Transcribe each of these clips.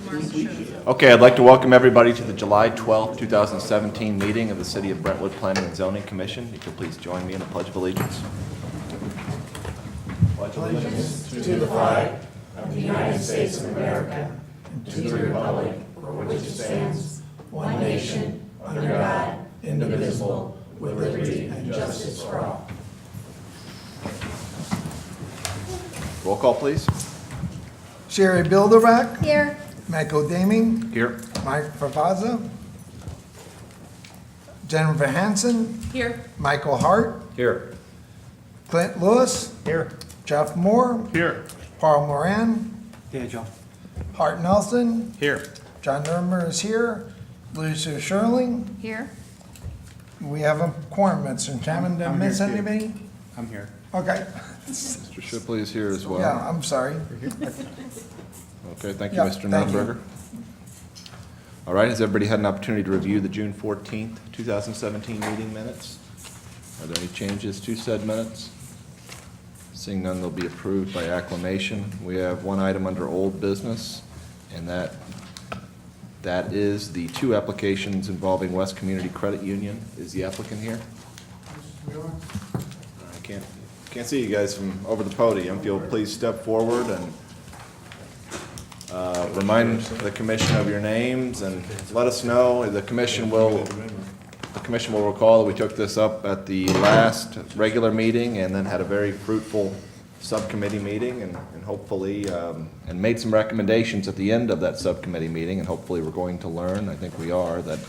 Okay, I'd like to welcome everybody to the July 12th, 2017 meeting of the City of Brentwood Planning and Zoning Commission. If you'll please join me in the Pledge of Allegiance. Pledge allegiance to the flag of the United States of America and to the republic for which it stands, one nation, under God, indivisible, with liberty and justice for all. Roll call, please. Sherry Bilderback. Here. Michael Daming. Here. Mike Favazza. Jennifer Hansen. Here. Michael Hart. Here. Clint Lewis. Here. Jeff Moore. Here. Paul Moran. Yeah, John. Hart Nelson. Here. John Nermer is here. Lucia Sherling. Here. We have a quorum, Mr. Chairman. Did I miss anybody? I'm here. Okay. Mr. Shipley is here as well. Yeah, I'm sorry. Okay, thank you, Yeah, Mr. thank you. Nurnberger. All right, has everybody had an opportunity to review the June 14th, 2017 meeting minutes? Are there any changes to said minutes? Seeing none, they'll be approved by acclamation. We have one item under old business, and that is the two applications involving West Community Credit Union. Is the applicant here? I can't see you guys from over the podium. If you'll please step forward and remind the commission of your names and let us know. The commission will recall that we took this up at the last regular meeting and then had a very fruitful subcommittee meeting and hopefully, and made some recommendations at the end of that subcommittee meeting, and hopefully we're going to learn, I think we are, that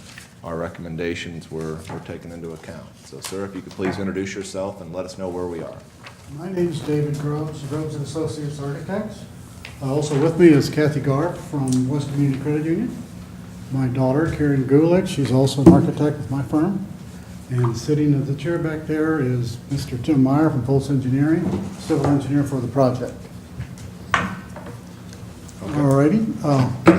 our recommendations were taken into account. So, sir, if you could please introduce yourself and let us know where we are. My name is David Groves, Groves and Associates Architects. Also with me is Kathy Garp from West Community Credit Union. My daughter, Karen Gulick, she's also an architect with my firm. And sitting at the chair back there is Mr. Tim Meyer from Pulse Engineering, civil engineer for the project. All righty,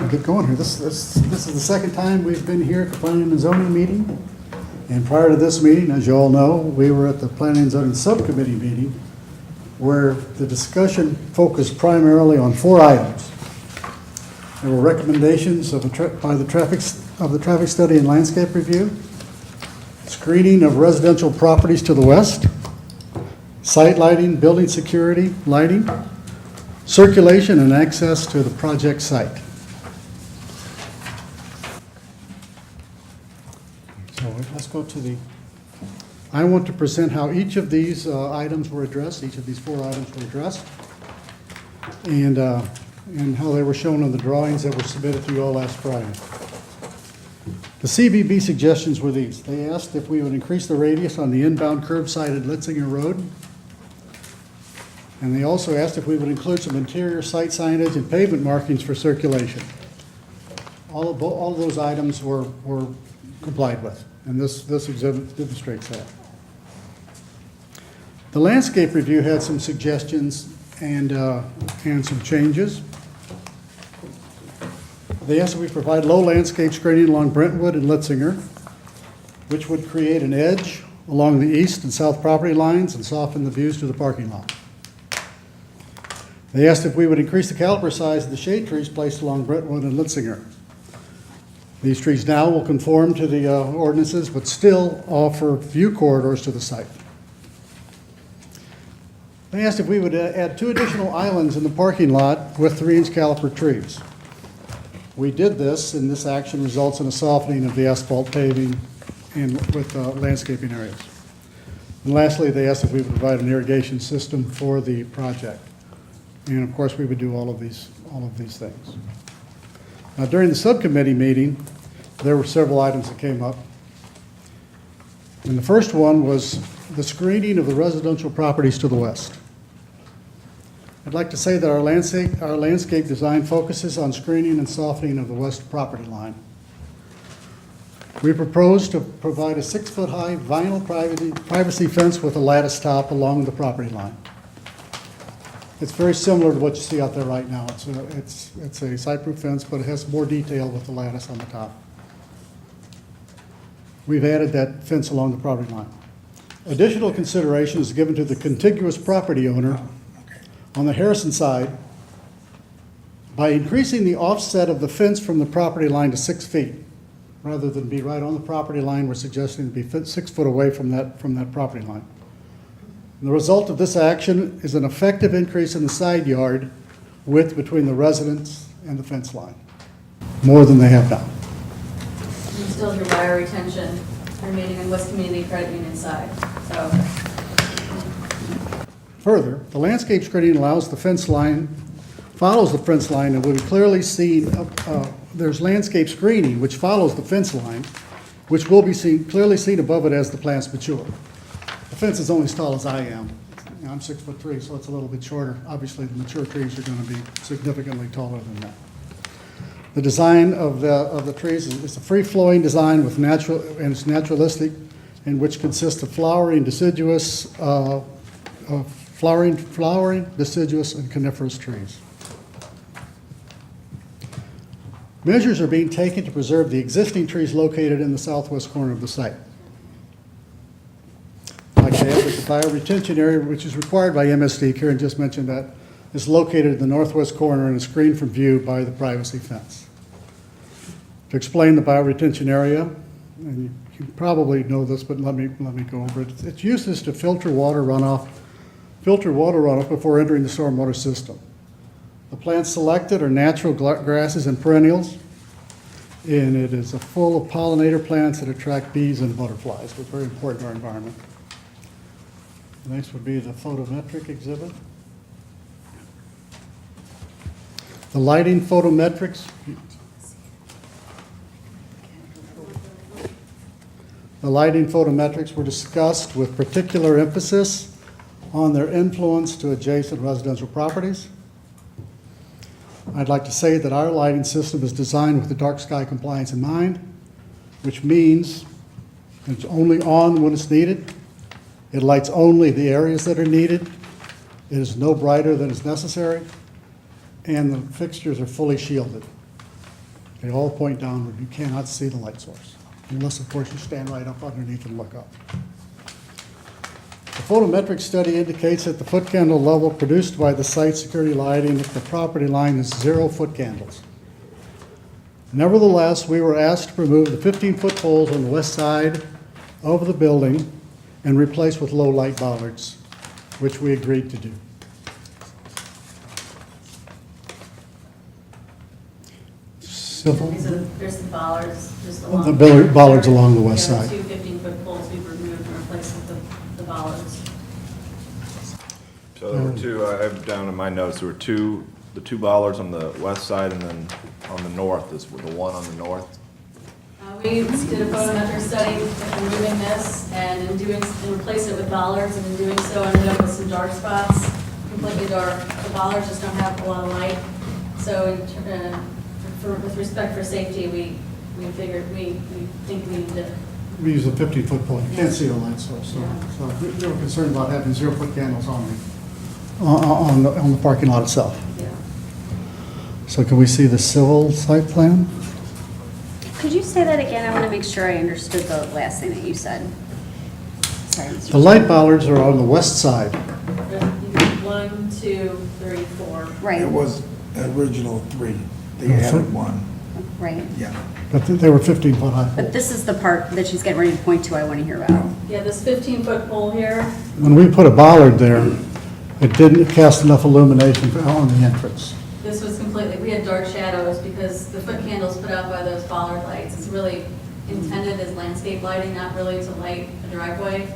get going here. This is the second time we've been here at the Planning and Zoning meeting. And prior to this meeting, as you all know, we were at the Planning and Zoning Subcommittee meeting where the discussion focused primarily on 4 items. There were recommendations of the traffic study and landscape review, screening of residential properties to the west, site lighting, building security, lighting, circulation and access to the project site. So let's go to I want to present how each of these items were addressed, each of these 4 items were addressed, and how they were shown on the drawings that were submitted to you all last Friday. The CBB suggestions were these. They asked if we would increase the radius on the inbound curbside at Litzinger Road. And they also asked if we would include some interior site signage and pavement markings for circulation. All of those items were complied with, and this exhibit demonstrates that. The landscape review had some suggestions and some changes. They asked that we provide low landscape screening along Brentwood and Litzinger, which would create an edge along the east and south property lines and soften the views to the parking lot. They asked if we would increase the caliper size of the shade trees placed along Brentwood and Litzinger. These trees now will conform to the ordinances, but still offer view corridors to the site. They asked if we would add 2 additional islands in the parking lot with 3-inch caliper trees. We did this, and this action results in a softening of the asphalt paving and with landscaping areas. And lastly, they asked if we would provide an irrigation system for the project. And of course, we would do all of these things. Now, during the subcommittee meeting, there were several items that came up. And the first one was the screening of the residential properties to the west. I'd like to say that our landscape design focuses on screening and softening of the west property line. We propose to provide a 6-foot-high vinyl privacy fence with a lattice top along the property line. It's very similar to what you see out there right now. It's a site-proof fence, but it has more detail with the lattice on the top. We've added that fence along the property line. Additional consideration is given to the contiguous property owner on the Harrison side By increasing the offset of the fence from the property line to 6 feet, rather than be right on the property line, we're suggesting to be 6 foot away from that property line. And the result of this action is an effective increase in the side yard width between the residence and the fence line, more than they have now. You still have your wire retention remaining on West Community Credit Union side, so. Further, the landscape screening allows the fence line, follows the fence line, and will be clearly seen, there's landscape screening which follows the fence line, which will be clearly seen above it as the plants mature. The fence is only as tall as I am. You know, I'm 6'3", so it's a little bit shorter. Obviously, the mature trees are going to be significantly taller than that. The design of the trees is a free-flowing design with natural, and it's naturalistic, in which consists of flowering, deciduous, deciduous, and coniferous trees. Measures are being taken to preserve the existing trees located in the southwest corner of the site. I'd like to add that the bioretention area, which is required by MSD, Karen just mentioned that, is located in the northwest corner and is screened from view by the privacy fence. To explain the bioretention area, and you probably know this, but let me go over it. Its use is to filter water runoff before entering the stormwater system. The plants selected are natural grasses and perennials, and it is full of pollinator plants that attract bees and butterflies, which is very important to our environment. The next would be the photometric exhibit. The lighting photometrics. The lighting photometrics were discussed with particular emphasis on their influence to adjacent residential properties. I'd like to say that our lighting system is designed with the dark sky compliance in mind, which means it's only on when it's needed. It lights only the areas that are needed. It is no brighter than is necessary, and the fixtures are fully shielded. They all point downward. You cannot see the light source, unless, of course, you stand right up underneath and look up. The photometric study indicates that the foot candle level produced by the site security lighting at the property line is 0 foot candles. Nevertheless, we were asked to remove the 15-foot poles on the west side of the building and replace with low light bollards, which we agreed to do. Civil. There's the bollards just along. The bollards along the west side. Two 15-foot poles we've removed and replaced with the bollards. So there were two, I have down in my notes, there were the two bollards on the west side, and then on the north, is the one on the north. We did a photometric study with removing this and and replace it with bollards, and in doing so ended up with some dark spots, completely dark. The bollards just don't have a lot of light. So with respect for safety, we figured we think we need to. We use a 15-foot pole. You can't see the light source, so we were concerned about having 0 foot candles on the parking lot itself. Yeah. So can we see the civil site plan? Could you say that again? I want to make sure I understood the last thing that you said. Sorry, Mr. The light bollards are on the west side. There's 1, 2, 3, 4. Right, It was original 3. They added 1. right. Yeah. But they were 15-foot high But poles. this is the part that she's getting ready to point to I want to hear about. Yeah, this 15-foot pole here. When we put a bollard there, it didn't cast enough illumination on the entrance. This was completely, we had dark shadows because the foot candles put out by those bollard lights, it's really intended as landscape lighting, not really to light a driveway.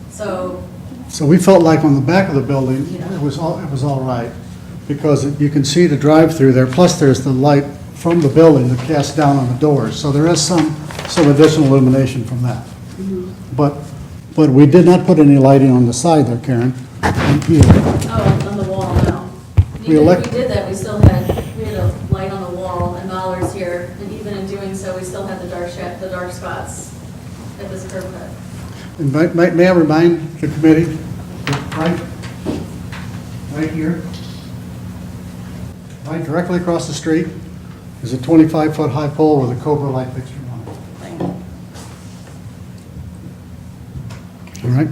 So, So we felt like on the back of the building, it was all right, because you can see the drive-through there, plus there's the light from the building that casts down on the doors. So there is some additional illumination from that. But we did not put any lighting on the side there, Karen. oh, on the wall, no. We Even elect- if we did that, we had a light on the wall and bollards here, and even in doing so, we still had the dark spots at this curb cut. And may I remind the committee, that right here, right directly across the street, is a 25-foot high pole with a Cobra light fixture on it. Right. All right?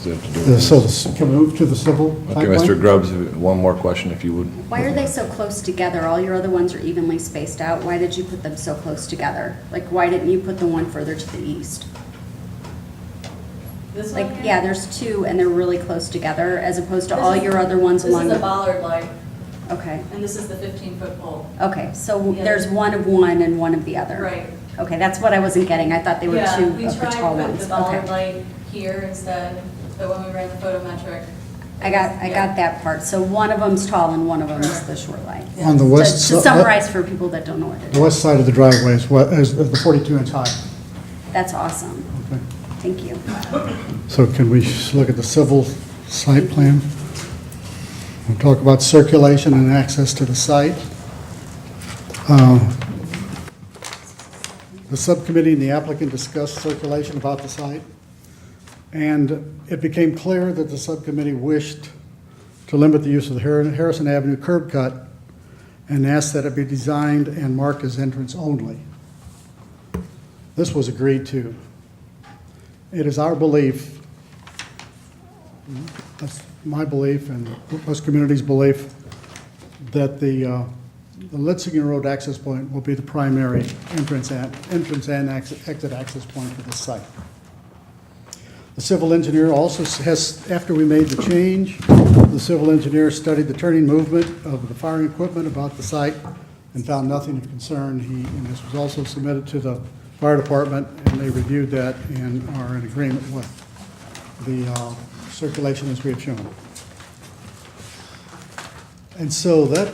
does it have to do with So this? can we move to the civil Okay, pipeline? Mr. Grubbs, one more question if you would. Why are they so close together? All your other ones are evenly spaced out. Why did you put them so close together? Like, why didn't you put the one further to the east? This one Like, here? yeah, there's two and they're really close together as opposed to This all is- your other ones This along is a the. bollard light, Okay, and this is the 15-foot pole. okay, so Yeah. there's one of one and one of the other. Right. Okay, that's what I wasn't getting. I thought they were Yeah, two we of the tried tall to put ones. the bollard Okay. light here instead, but when we ran the photometric. I got that part. So one of them's tall and one of them is the short light. On the To west to side, summarize for people that don't know what it the is. west side of the driveway is the 42-inch high. That's awesome. Okay. Thank you. So can we look at the civil site plan? We'll talk about circulation and access to the site. The subcommittee and the applicant discussed circulation about the site, and it became clear that the subcommittee wished to limit the use of the Harrison Avenue curb cut and asked that it be designed and marked as entrance only. This was agreed to. It is our belief, that's my belief and the West Community's belief, that the Litzinger Road access point will be the primary entrance and exit access point for this site. The civil engineer also has, after we made the change, the civil engineer studied the turning movement of the firing equipment about the site and found nothing of concern. And this was also submitted to the fire department, and they reviewed that and are in agreement with the circulation as we have shown. And so that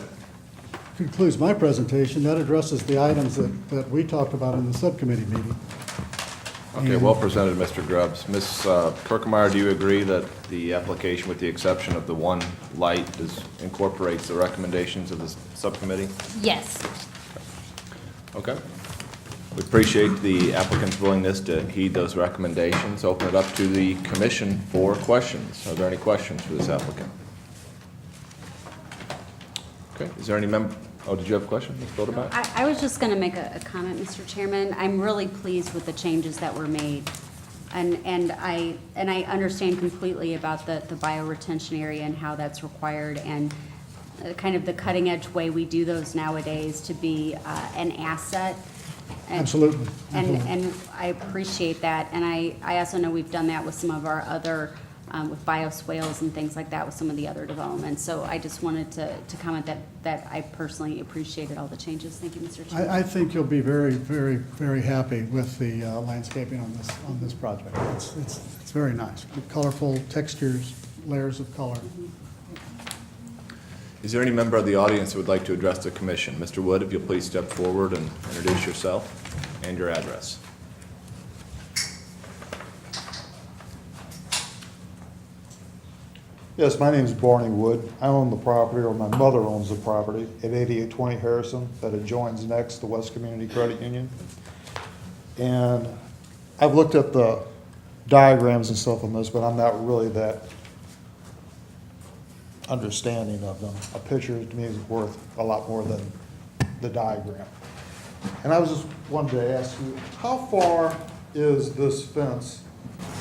concludes my presentation. That addresses the items that we talked about in the subcommittee meeting. Okay, well presented, Mr. Grubbs. Ms. Kirkemeyer, do you agree that the application, with the exception of the one light, incorporates the recommendations of the subcommittee? Yes. Okay. We appreciate the applicant's willingness to heed those recommendations. Open it up to the commission for questions. Are there any questions for this applicant? Okay, is there any did you have a question, Ms. Bodeback? I was just going to make a comment, Mr. Chairman. I'm really pleased with the changes that were made. And I understand completely about the bioretention area and how that's required and kind of the cutting edge way we do those nowadays to be an asset. And- Absolutely. And I appreciate that. And I also know we've done that with some of our other, with bioswales and things like that with some of the other developments. So I just wanted to comment that I personally appreciated all the changes. Thank you, Mr. Chairman. I think you'll be very, very, very happy with the landscaping on this project. It's very nice. Colorful textures, layers of color. Is there any member of the audience who would like to address the commission? Mr. Wood, if you'll please step forward and introduce yourself and your address. Yes, my name is Barney Wood. I own the property, or my mother owns the property, at 8820 Harrison that adjoins next to West Community Credit Union. And I've looked at the diagrams and stuff on this, but I'm not really that understanding of them. A picture to me is worth a lot more than the diagram. And I was just wanted to ask you, how far is this fence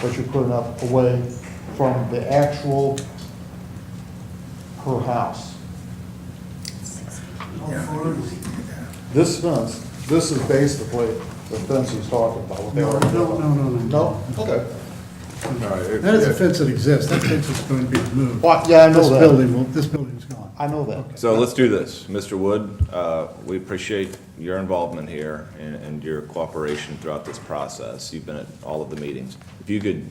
that you're putting up away from the actual her house? This fence, this is basically the fence he's talking about. what they already did. No. No? Okay. All right. That is a fence that exists. That fence is going to be removed. Well, yeah, I know that. This building's gone. I know that. So let's do this. Mr. Wood, we appreciate your involvement here and your cooperation throughout this process. You've been at all of the meetings. If you could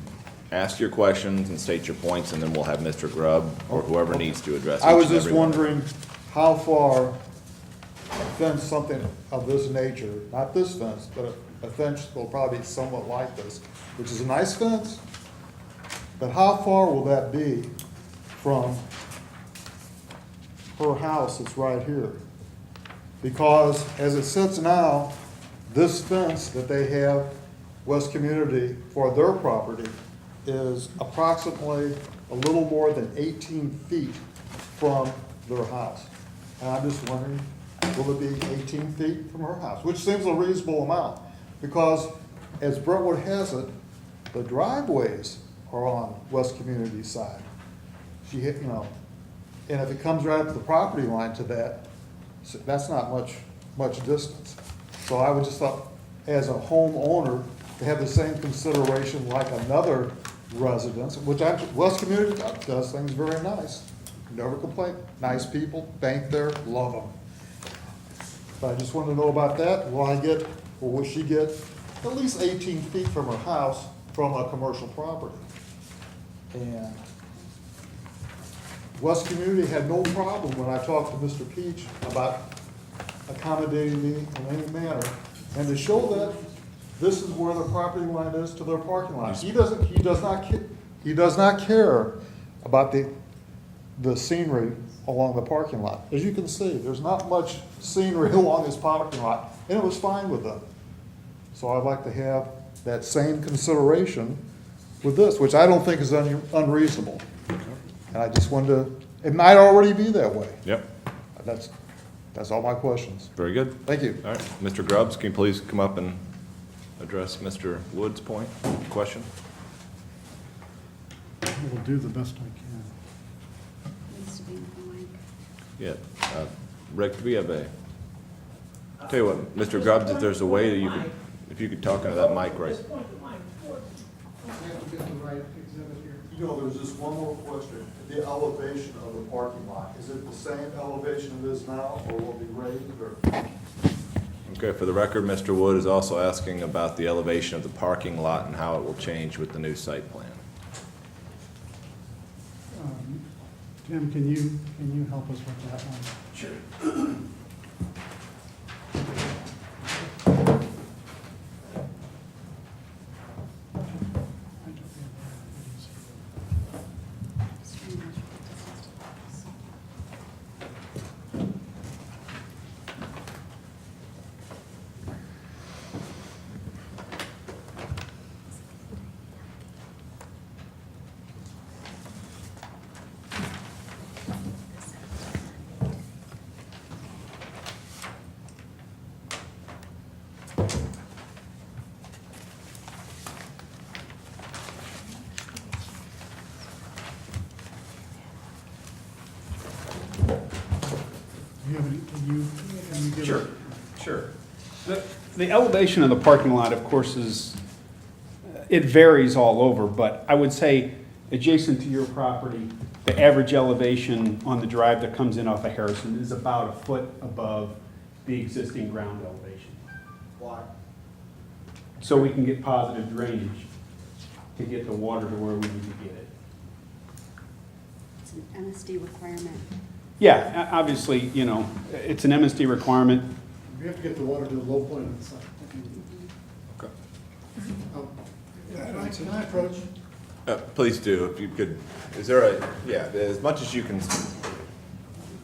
ask your questions and state your points, and then we'll have Mr. Grubb or whoever needs to address each I was and just every one. wondering how far a fence, something of this nature, not this fence, but a fence will probably be somewhat like this, which is a nice fence, but how far will that be from her house that's right here? Because as it sits now, this fence that they have, West Community, for their property, is approximately a little more than 18 feet from their house. And I'm just wondering, will it be 18 feet from her house? Which seems a reasonable amount, because as Brentwood has it, the driveways are on West Community side. She hit, you know, and if it comes right up to the property line to that, that's not much distance. So I would just thought, as a homeowner, to have the same consideration like another residence, which West Community does things very nice. Never complain, nice people, bank there, love them. But I just wanted to know about that. Will I get, or will she get at least 18 feet from her house from a commercial property? And West Community had no problem when I talked to Mr. Peach about accommodating me in any manner, and to show that this is where the property line is to their parking lot. He does not care about the scenery along the parking lot. As you can see, there's not much scenery along this parking lot, and it was fine with them. So I'd like to have that same consideration with this, which I don't think is unreasonable. And I just wanted to, it might already be that way. Yep, That's all my questions. very good. Thank you. All right, Mr. Grubbs, can you please come up and address Mr. Wood's point, question? I will do the best I can. Needs to be on the mic. Yeah, Rick, do we have a, tell you what, Mr. Grubbs, if there's a way that you could, if you could talk into that mic right. You know, there's just one more question. The elevation of the parking lot, is it the same elevation it is now, or will it be raised, or? Okay, for the record, Mr. Wood is also asking about the elevation of the parking lot and how it will change with the new site plan. Tim, can you help us with that one? Sure. Do you have any, can you give Sure, us? sure. The elevation of the parking lot, of course, it varies all over, but I would say adjacent to your property, the average elevation on the drive that comes in off of Harrison is about a foot above the existing ground elevation. Why? So we can get positive drainage to get the water to where we need to get it. It's an MSD requirement. Yeah, obviously, you know, it's an MSD requirement. We have to get the water to the low point of the site. Okay. Can I approach? Please do, if you could, is there a, yeah, as much as you can,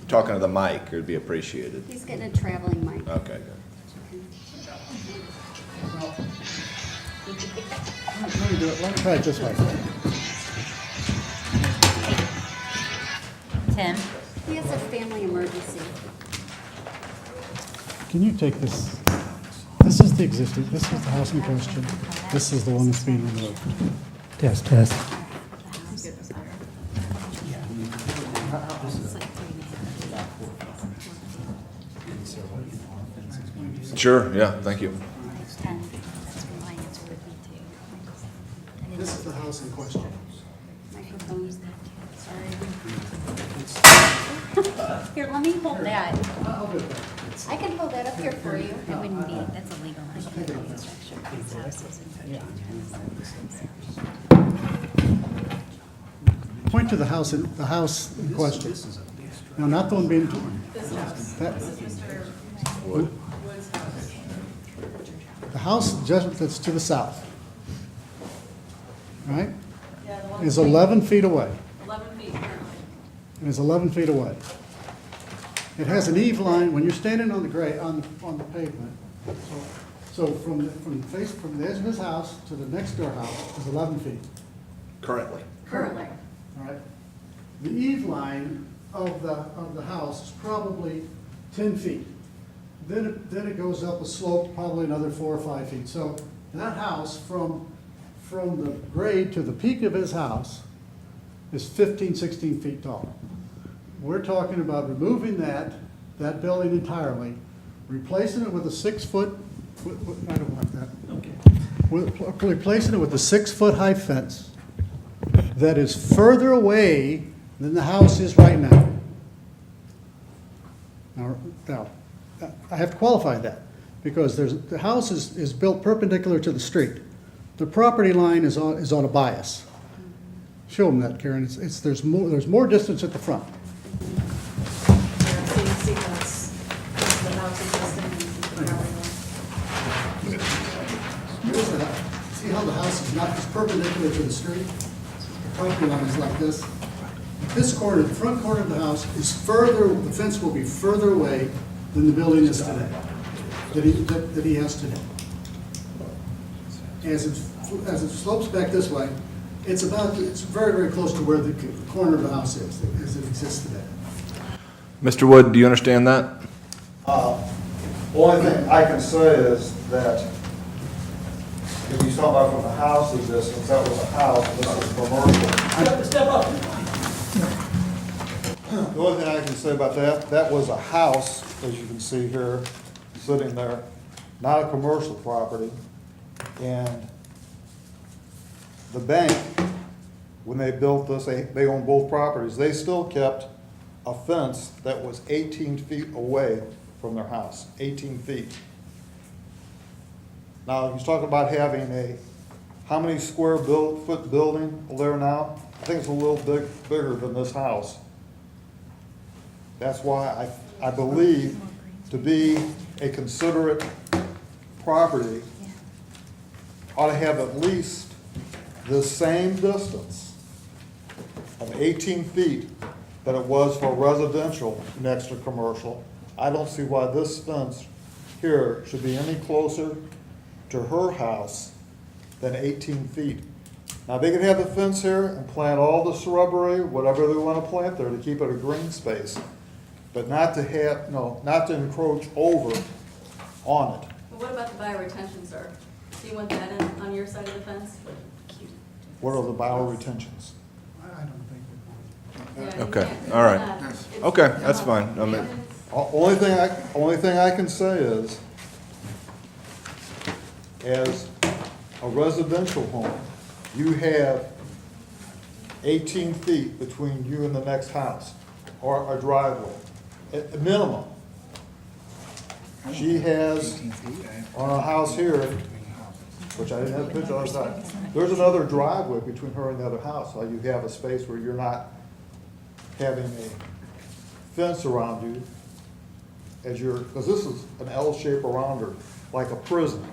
talking to the mic, it would be appreciated. He's getting a traveling mic. Okay, good. Let me do it, let me try it this way. Tim? He has a family emergency. Can you take this? This is the existing, this is the house in question. This is the one that's being removed. Test, test. Sure, yeah, thank you. 10, that's what my answer would be too. This is the house in question. Microphone. Sorry. Here, let me hold that. I can hold that up here for you. It wouldn't be, that's illegal. I can't do construction. These houses and Point to the house in question. No, not the one being torn. The house just that's to the south, right, is 11 feet away. 11 feet currently. It is 11 feet away. It has an eve line, when you're standing on the grade, on the pavement, so from the edge of his house to the next door house is 11 feet. Currently. Currently. All right. The eve line of the house is probably 10 feet. Then it goes up a slope, probably another 4 or 5 feet. So that house from from the grade to the peak of his house is 15, 16 feet tall. We're talking about removing that building entirely, replacing it with a 6 foot, I don't want that. Okay. Replacing it with a 6 foot high fence that is further away than the house is right now. Now, I have to qualify that, because the house is built perpendicular to the street. The property line is on a bias. Show them that, Karen. There's more distance at the front. See how it's, the house existing and the property line. See how the house is not just perpendicular to the street? The property line is like this. This corner, the front corner of the house is further, the fence will be further away than the building is today, that he has today. As it slopes back this way, it's very, very close to where the corner of the house is, as it exists today. Mr. Wood, do you understand that? Only thing I can say is that if you talk about from the house's distance, that was a house, this is commercial. Step up. The only thing I can say about that was a house, as you can see here, sitting there, not a commercial property. And the bank, when they built this, they own both properties, they still kept a fence that was 18 feet away from their house, 18 feet. Now, he's talking about having how many square foot building there now? I think it's a little bigger than this house. That's why I believe to be a considerate property ought to have at least the same distance of 18 feet that it was for residential next to commercial. I don't see why this fence here should be any closer to her house than 18 feet. Now, they can have the fence here and plant all the shrubbery, whatever they want to plant there to keep it a green space, but not to encroach over on it. But what about the bioretention, sir? Do you want that in on your side of the fence? What are the bioretentions? I don't think Yeah, you Okay, can't. all right. It's- Okay, that's fine. I mean, Only thing I can say is, as a residential home, you have 18 feet between you and the next house, or a driveway, at minimum. She has, on a house here, which I didn't have a picture of that, there's another driveway between her and the other house, so you have a space where you're not having a fence around you because this is an L shape around her, like a prison.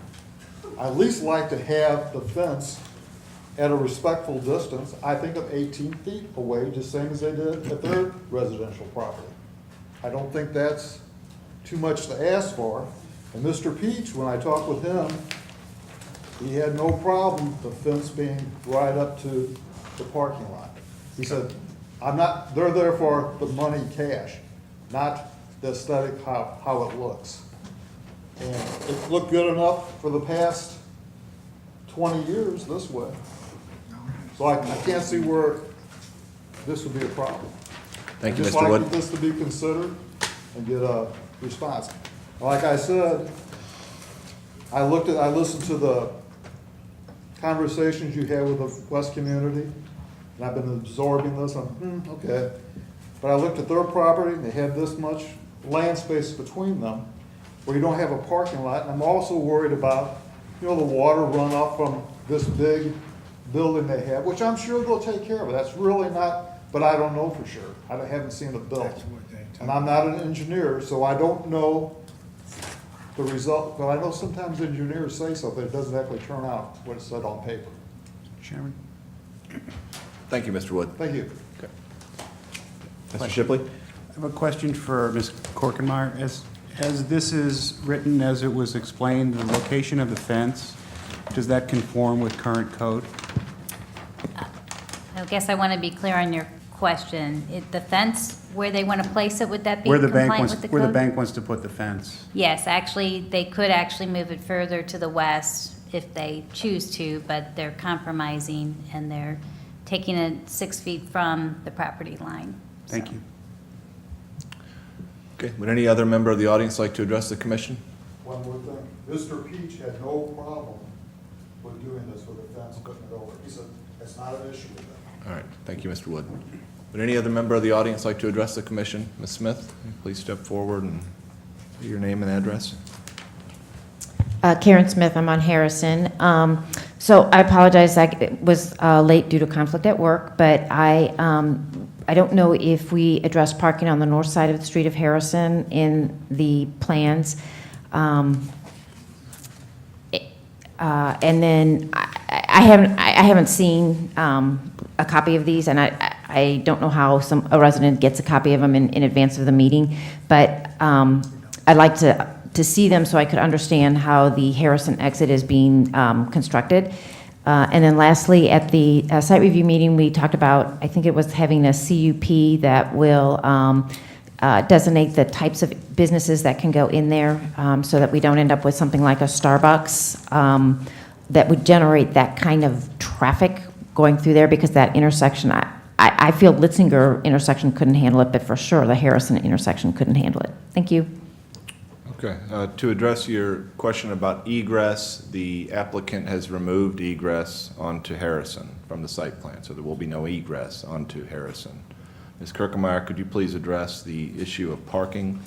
I at least like to have the fence at a respectful distance, I think of 18 feet away, just same as they did at their residential property. I don't think that's too much to ask for. And Mr. Peach, when I talked with him, he had no problem the fence being right up to the parking lot. He said, they're there for the money cash, not the aesthetic, how it looks. And it looked good enough for the past 20 years this way. So I can't see where this would be a problem. Thank you, Just Mr. like Wood. this to be considered and get a response. Like I said, I listened to the conversations you had with the West community, and I've been absorbing this, okay. But I looked at their property, and they had this much land space between them, where you don't have a parking lot, and I'm also worried about, the water runoff from this big building they have, which I'm sure they'll take care of. That's really not, but I don't know for sure. I haven't seen it built. And I'm not an engineer, so I don't know the result, but I know sometimes engineers say something, it doesn't actually turn out what it said on paper. Chairman? Thank you, Mr. Wood. Thank you. Mr. Shipley? I have a question for Ms. Korkenmaier. As this is written, as it was explained, the location of the fence, does that conform with current code? I guess I want to be clear on your question. The fence, where they want to place it, would that be Where the bank compliant wants, with the code? where the bank wants to put the fence? Yes, actually, they could actually move it further to the west if they choose to, but they're compromising and they're taking it 6 feet from the property line. Thank So. you. Okay, would any other member of the audience like to address the commission? One more thing, Mr. Peach had no problem with doing this with the fence, putting it over. He said, it's not an issue with that. All right, thank you, Mr. Wood. Would any other member of the audience like to address the commission? Ms. Smith, please step forward and give your name and address. Karen Smith, I'm on Harrison. So I apologize, I was late due to conflict at work, but I don't know if we addressed parking on the north side of the street of Harrison in the plans. And then I haven't seen a copy of these, and I don't know how a resident gets a copy of them in advance of the meeting, but I'd like to see them so I could understand how the Harrison exit is being constructed. And then lastly, at the site review meeting, we talked about, I think it was having a CUP that will designate the types of businesses that can go in there, so that we don't end up with something like a Starbucks that would generate that kind of traffic going through there, because that intersection, I feel Litzinger intersection couldn't handle it, but for sure the Harrison intersection couldn't handle it. Thank you. Okay, to address your question about egress, the applicant has removed egress onto Harrison from the site plan, so there will be no egress onto Harrison. Ms. Kirkemeyer, could you please address the issue of parking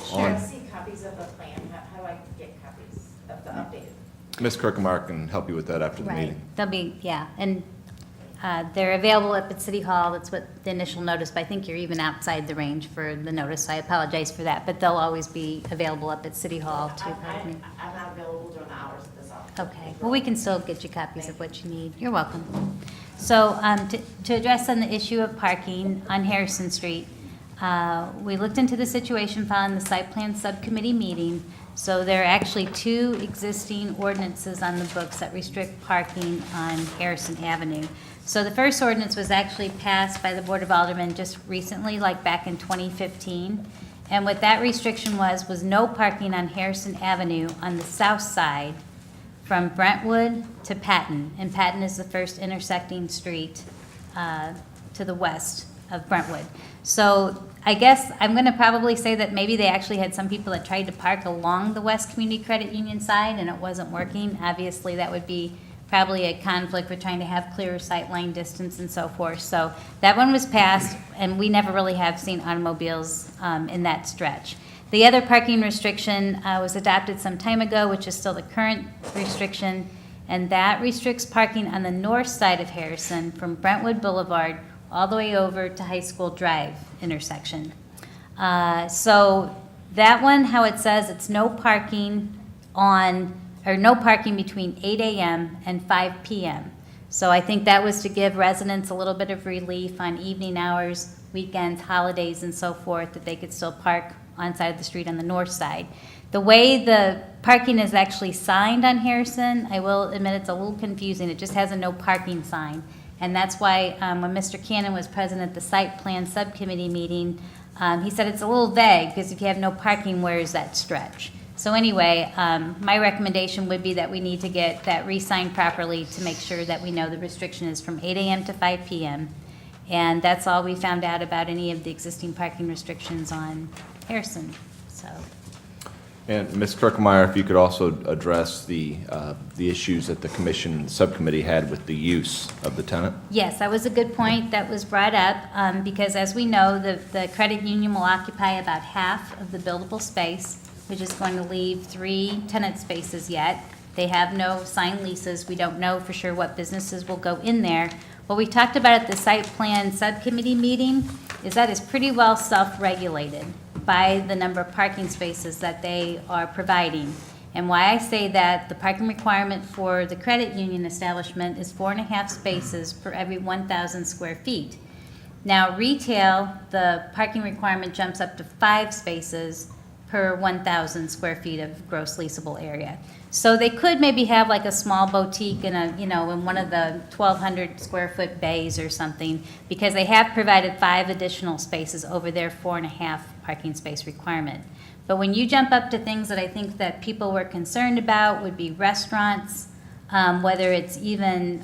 Sure, on? I see copies of the plan. How do I get copies of the updated? Ms. Kirkemeyer can help you with that after the Right, meeting. they'll be, yeah, and they're available up at City Hall, that's what the initial notice, but I think you're even outside the range for the notice, so I apologize for that, but they'll always be available up at City Hall too. pardon me. I'm not available during the hours of this office. Okay, well, we can still get you copies of what you need. You're welcome. So to address on the issue of parking on Harrison Street, we looked into the situation following the site plan subcommittee meeting. So there are actually 2 existing ordinances on the books that restrict parking on Harrison Avenue. So the first ordinance was actually passed by the Board of Aldermen just recently, like back in 2015. And what that restriction was no parking on Harrison Avenue on the south side from Brentwood to Patton. And Patton is the first intersecting street to the west of Brentwood. So I guess I'm going to probably say that maybe they actually had some people that tried to park along the West Community Credit Union side and it wasn't working. Obviously, that would be probably a conflict with trying to have clearer sight line distance and so forth. So that one was passed, and we never really have seen automobiles in that stretch. The other parking restriction was adopted some time ago, which is still the current restriction, and that restricts parking on the north side of Harrison from Brentwood Boulevard all the way over to High School Drive intersection. So that one, how it says, it's no parking no parking between 8 a.m. and 5 p.m. So I think that was to give residents a little bit of relief on evening hours, weekends, holidays, and so forth, that they could still park on side of the street on the north side. The way the parking is actually signed on Harrison, I will admit it's a little confusing. It just has a no parking sign. And that's why when Mr. Cannon was present at the site plan subcommittee meeting, he said it's a little vague, because if you have no parking, where is that stretch? So anyway, my recommendation would be that we need to get that re-signed properly to make sure that we know the restriction is from 8 a.m. to 5 p.m. And that's all we found out about any of the existing parking restrictions on Harrison, so. And Ms. Kirkemeyer, if you could also address the issues that the commission subcommittee had with the use of the tenant? Yes, that was a good point that was brought up, because as we know, the credit union will occupy about half of the buildable space, which is going to leave 3 tenant spaces yet. They have no signed leases. We don't know for sure what businesses will go in there. What we talked about at the site plan subcommittee meeting is that it's pretty well self-regulated by the number of parking spaces that they are providing. And why I say that, the parking requirement for the credit union establishment is 4.5 spaces per every 1,000 square feet. Now, retail, the parking requirement jumps up to 5 spaces per 1,000 square feet of gross leasable area. So they could maybe have like a small boutique in in one of the 1,200 square foot bays or something, because they have provided 5 additional spaces over their 4.5 parking space requirement. But when you jump up to things that I think that people were concerned about would be restaurants, whether it's even,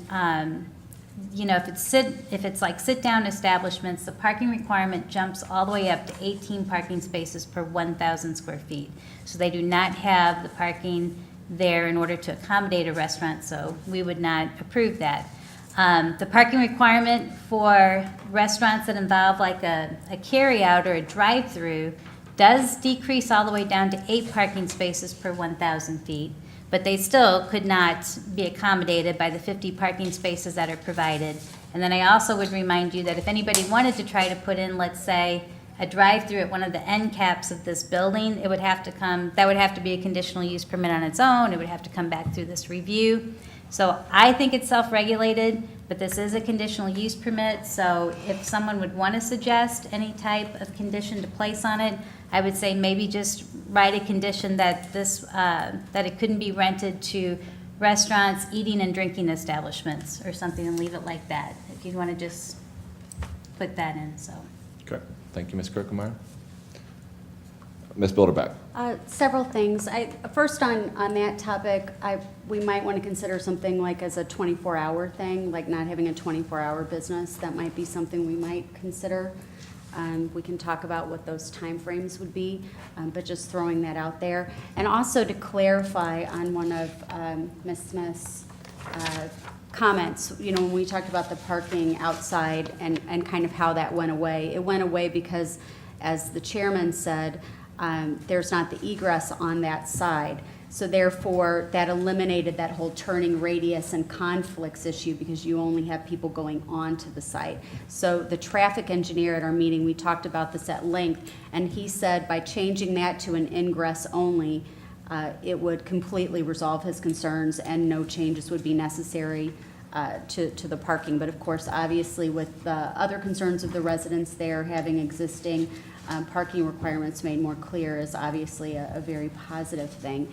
if it's like sit-down establishments, the parking requirement jumps all the way up to 18 parking spaces per 1,000 square feet. So they do not have the parking there in order to accommodate a restaurant, so we would not approve that. The parking requirement for restaurants that involve like a carryout or a drive-through does decrease all the way down to 8 parking spaces per 1,000 feet, but they still could not be accommodated by the 50 parking spaces that are provided. And then I also would remind you that if anybody wanted to try to put in, let's say, a drive-through at one of the end caps of this building, it would have to come, that would have to be a conditional use permit on its own. It would have to come back through this review. So I think it's self-regulated, but this is a conditional use permit. So if someone would want to suggest any type of condition to place on it, I would say maybe just write a condition that that it couldn't be rented to restaurants, eating and drinking establishments or something, and leave it like that. If you'd want to just put that in, so. Okay, thank you, Ms. Kirkemeyer. Ms. Bilderbeck. Several things. First on that topic, we might want to consider something like as a 24-hour thing, like not having a 24-hour business. That might be something we might consider. We can talk about what those timeframes would be, but just throwing that out there. And also to clarify on one of Ms. Smith's comments, when we talked about the parking outside and kind of how that went away. It went away because, as the chairman said, there's not the egress on that side. So therefore, that eliminated that whole turning radius and conflicts issue because you only have people going onto the site. So the traffic engineer at our meeting, we talked about this at length, and he said by changing that to an ingress only, it would completely resolve his concerns and no changes would be necessary to the parking. But of course, obviously with the other concerns of the residents there, having existing parking requirements made more clear is obviously a very positive thing.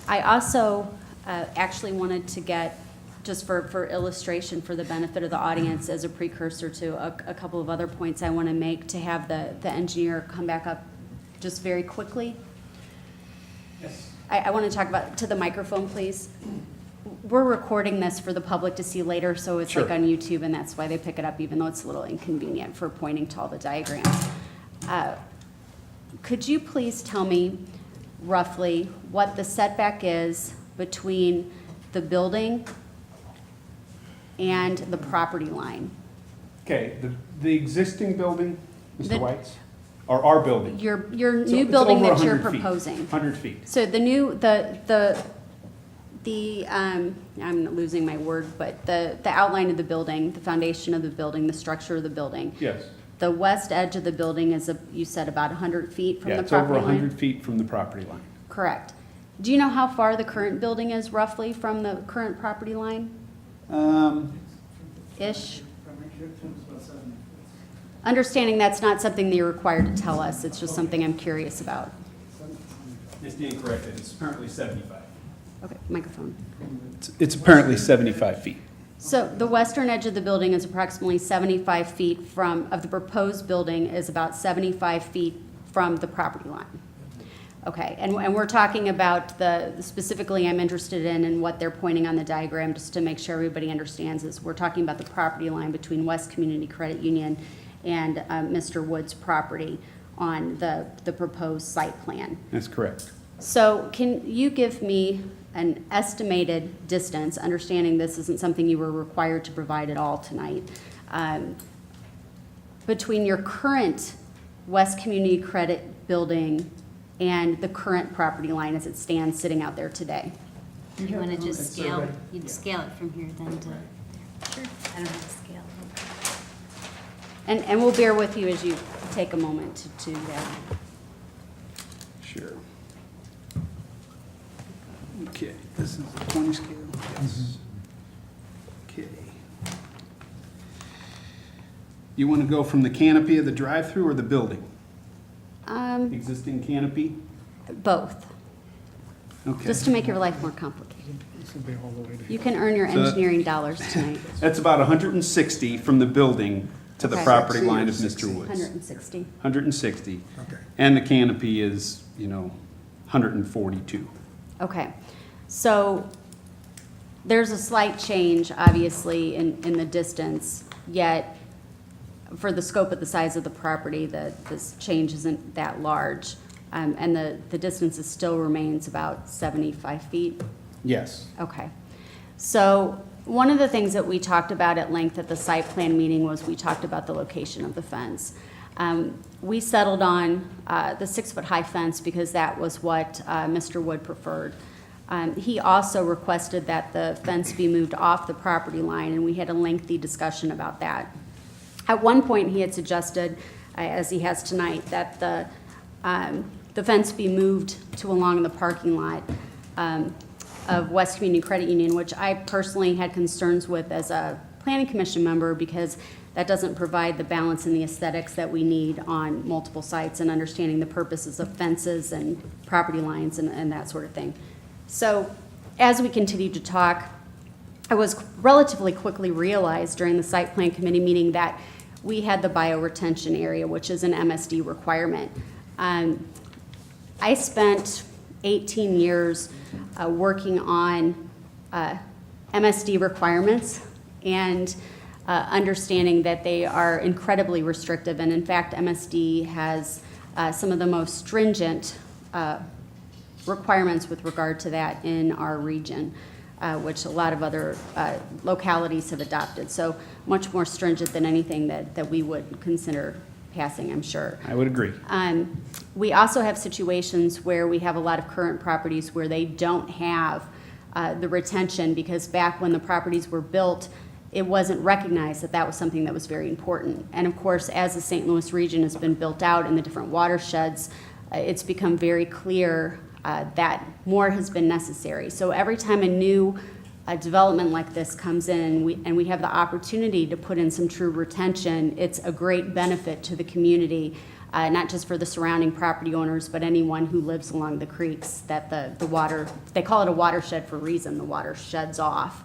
I also actually wanted to get, just for illustration for the benefit of the audience as a precursor to a couple of other points I want to make, to have the engineer come back up just very quickly. Yes. I want to talk about, to the microphone, please. We're recording this for the public to see later, so it's like Sure. on YouTube, and that's why they pick it up, even though it's a little inconvenient for pointing to all the diagrams. Could you please tell me roughly what the setback is between the building and the property line? Okay, the existing building, The- Mr. White's, or our building? Your So new it's building over that you're 100 feet. proposing. 100 feet. So the new, I'm losing my word, but the outline of the building, the foundation of the building, the structure of the building. Yes. The west edge of the building is, you said about 100 feet from Yeah, the it's over property line? 100 feet from the property line. Correct. Do you know how far the current building is roughly from the current property line? Ish? Understanding that's not something that you're required to tell us, it's just something I'm curious about. It's incorrect, it's apparently 75. Okay, microphone. It's apparently 75 feet. So the western edge of the building is approximately 75 feet of the proposed building is about 75 feet from the property line. Okay, and we're talking about specifically I'm interested in and what they're pointing on the diagram, just to make sure everybody understands this. We're talking about the property line between West Community Credit Union and Mr. Wood's property on the proposed site plan. That's correct. So can you give me an estimated distance, understanding this isn't something you were required to provide at all tonight, between your current West Community Credit building and the current property line as it stands sitting out there today? You want to just scale, you'd scale it from here then to, sure, I don't have to scale it. And we'll bear with you as you take a moment to do that. Sure. Okay, this is a 20 scale? Yes. Okay. You want to go from the canopy of the drive-through or the building? Existing canopy? Both, Okay. just to make your life more complicated. This would be all the way to You can earn your So- engineering dollars tonight. That's about 160 from the building to the Okay. property line of Mr. Woods. 160. 160. Okay. And the canopy is, 142. Okay, so there's a slight change, obviously, in the distance, yet for the scope of the size of the property, this change isn't that large. And the distance still remains about 75 feet. Yes. Okay. So one of the things that we talked about at length at the site plan meeting was we talked about the location of the fence. We settled on the 6-foot-high fence because that was what Mr. Wood preferred. He also requested that the fence be moved off the property line, and we had a lengthy discussion about that. At one point, he had suggested, as he has tonight, that the fence be moved to along the parking lot of West Community Credit Union, which I personally had concerns with as a planning commission member because that doesn't provide the balance and the aesthetics that we need on multiple sites and understanding the purposes of fences and property lines and that sort of thing. So as we continued to talk, I was relatively quickly realized during the site plan committee meeting that we had the bioretention area, which is an MSD requirement. I spent 18 years working on MSD requirements and understanding that they are incredibly restrictive. And in fact, MSD has some of the most stringent requirements with regard to that in our region, which a lot of other localities have adopted. So much more stringent than anything that we would consider passing, I'm sure. I would agree. We also have situations where we have a lot of current properties where they don't have the retention because back when the properties were built, it wasn't recognized that that was something that was very important. And of course, as the St. Louis region has been built out in the different watersheds, it's become very clear that more has been necessary. So every time a new development like this comes in and we have the opportunity to put in some true retention, it's a great benefit to the community, not just for the surrounding property owners, but anyone who lives along the creeks that the water, they call it a watershed for a reason, the water sheds off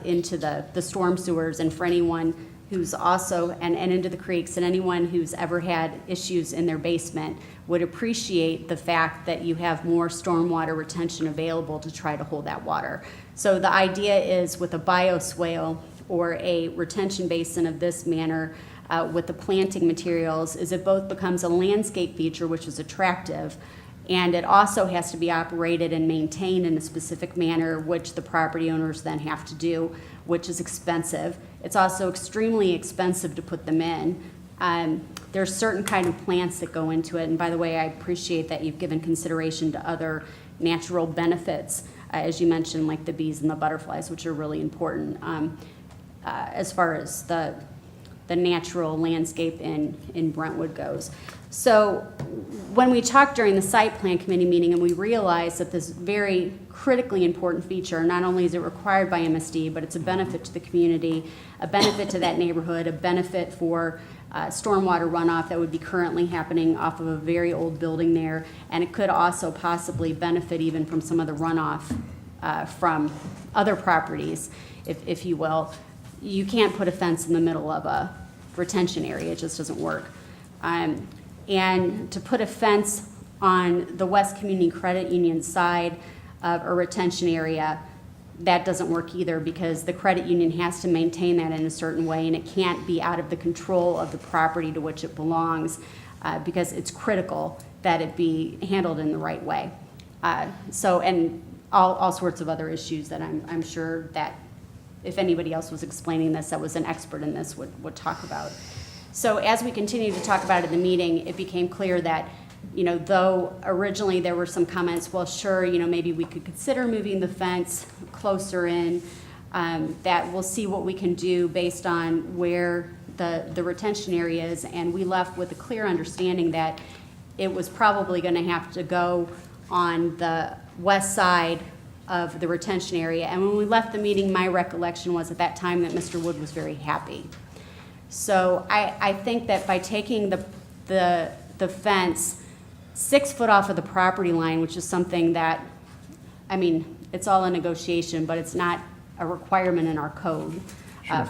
into the storm sewers, and for anyone who's also, and into the creeks, and anyone who's ever had issues in their basement would appreciate the fact that you have more stormwater retention available to try to hold that water. So the idea is with a bioswale or a retention basin of this manner with the planting materials is it both becomes a landscape feature, which is attractive, and it also has to be operated and maintained in a specific manner, which the property owners then have to do, which is expensive. It's also extremely expensive to put them in. There's certain kind of plants that go into it, and by the way, I appreciate that you've given consideration to other natural benefits, as you mentioned, like the bees and the butterflies, which are really important as far as the natural landscape in Brentwood goes. So when we talked during the site plan committee meeting and we realized that this very critically important feature, not only is it required by MSD, but it's a benefit to the community, a benefit to that neighborhood, a benefit for stormwater runoff that would be currently happening off of a very old building there, and it could also possibly benefit even from some of the runoff from other properties, if you will. You can't put a fence in the middle of a retention area, it just doesn't work. And to put a fence on the West Community Credit Union side of a retention area, that doesn't work either because the credit union has to maintain that in a certain way and it can't be out of the control of the property to which it belongs because it's critical that it be handled in the right way. And all sorts of other issues that I'm sure that if anybody else was explaining this that was an expert in this would talk about. So as we continued to talk about it in the meeting, it became clear that, though originally there were some comments, well, sure, maybe we could consider moving the fence closer in, that we'll see what we can do based on where the retention area is, and we left with a clear understanding that it was probably going to have to go on the west side of the retention area. And when we left the meeting, my recollection was at that time that Mr. Wood was very happy. So I think that by taking the fence 6 foot off of the property line, which is something that, it's all a negotiation, but it's not a requirement in our code